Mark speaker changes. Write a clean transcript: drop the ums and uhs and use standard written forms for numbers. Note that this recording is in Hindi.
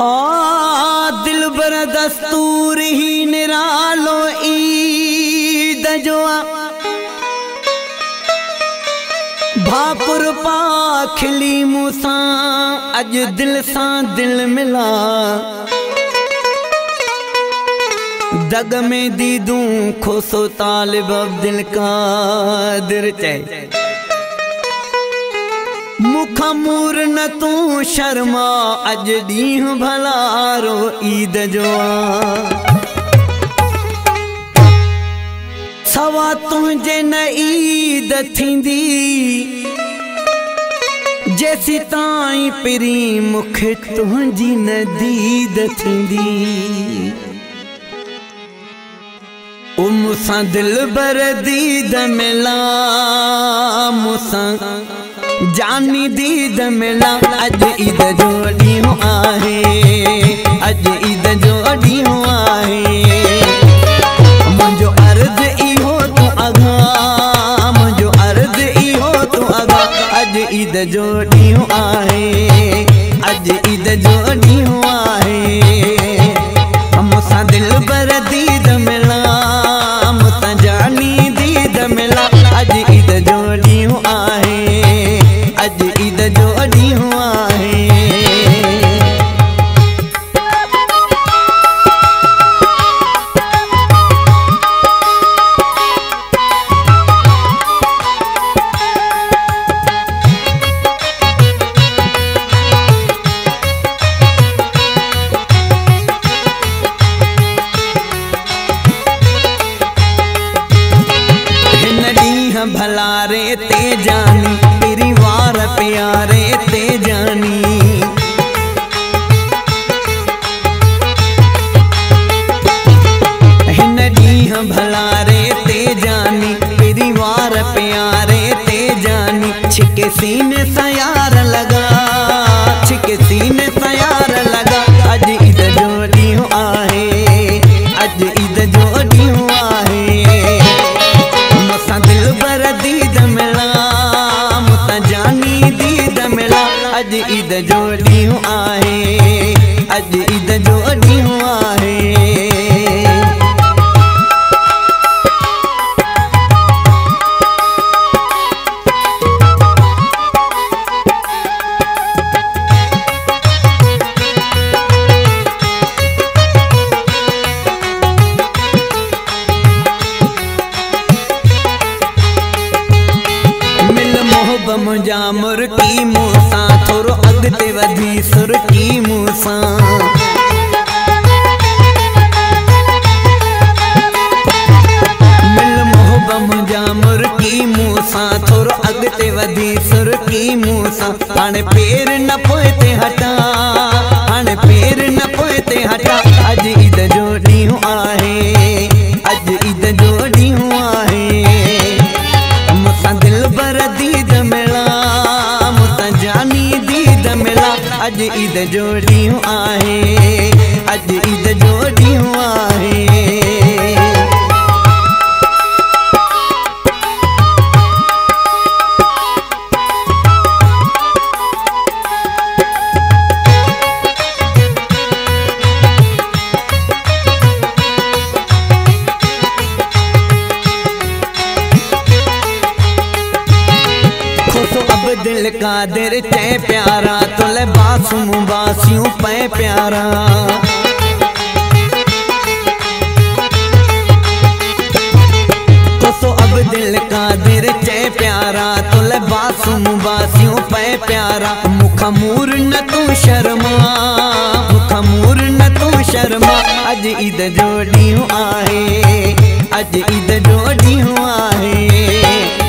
Speaker 1: दिल बर दस्तूर ही निरालो ईद जो भापुर पाखली मूसा अज दिल सा दिल मिला दग में दीदूं खोसो तालिब अब्दुल कादिर चए मुखा मूर न तू शर्मा अज दीह भलारो ईद जो सवा तुझे न ईद थींदी जैसी ताई पिरी मुखे तुझी न दीद थींदी मुसा दिल बर दीद मिला मुसा जानी दीद मिला अज ईद जो ॾींहुं आहे अज ईद जो ॾींहुं आहे मुंहिंजो अर्ज़ इहो तूं अघा मुंहिंजो अर्ज़ इहो तूं अघा अज ईद जो ॾींहुं आहे अज ईद जो ॾींहुं आहे मूंसां दिल बर दीद मिला मूंसां जानी दीद मिला अज ईद जो ॾींहुं आहे अज ईद जो ॾींहुं आहे भलारे ते जानी तेरी वार प्यारे ते जानी हिन ॾींहुं भलारे ते जानी तेरी वार प्यारे ते जानी छिके सीने सां यार लगा छिके सीने सां यार लगा अज ईद जो ॾींहुं आहे अज ईद जो ॾींहुं आहे मूंसां दिल बर दीद मिला मूंसां जानी दीद मिला अज ईद जो ॾींहुं आहे अज ईद जो ॾींहुं आहे मुंहिंजा मुर्की मूंसां थोरो अॻिते वधी सुरकी मूंसां मिल मोहब मुंहिंजा मुर्की मूंसां थोरो अॻिते वधी सुरकी मूंसां हाणे पेर न पोइ ते हटा हाणे पेर न पोइ ते हटा अज ईद जो ॾींहुं आहे अज ईद जो ॾींहुं आहे मूंसां दिल बर दीद मिला मूंसां जानी दीद मिला अज ईद जो ॾींहुं आहे अज ईद जो ॾींहुं आहे दिल कादिर चए प्यारा तुले बासूं बासियूं पे प्यारा कोसो अब दिल कादिर चए प्यारा तुले बासूं बासियूं पे प्यारा मुखा मूर न तू शर्मा मुखा मूर न तू शर्मा अज ईद जो ॾींहुं आहे अज ईद जो ॾींहुं आहे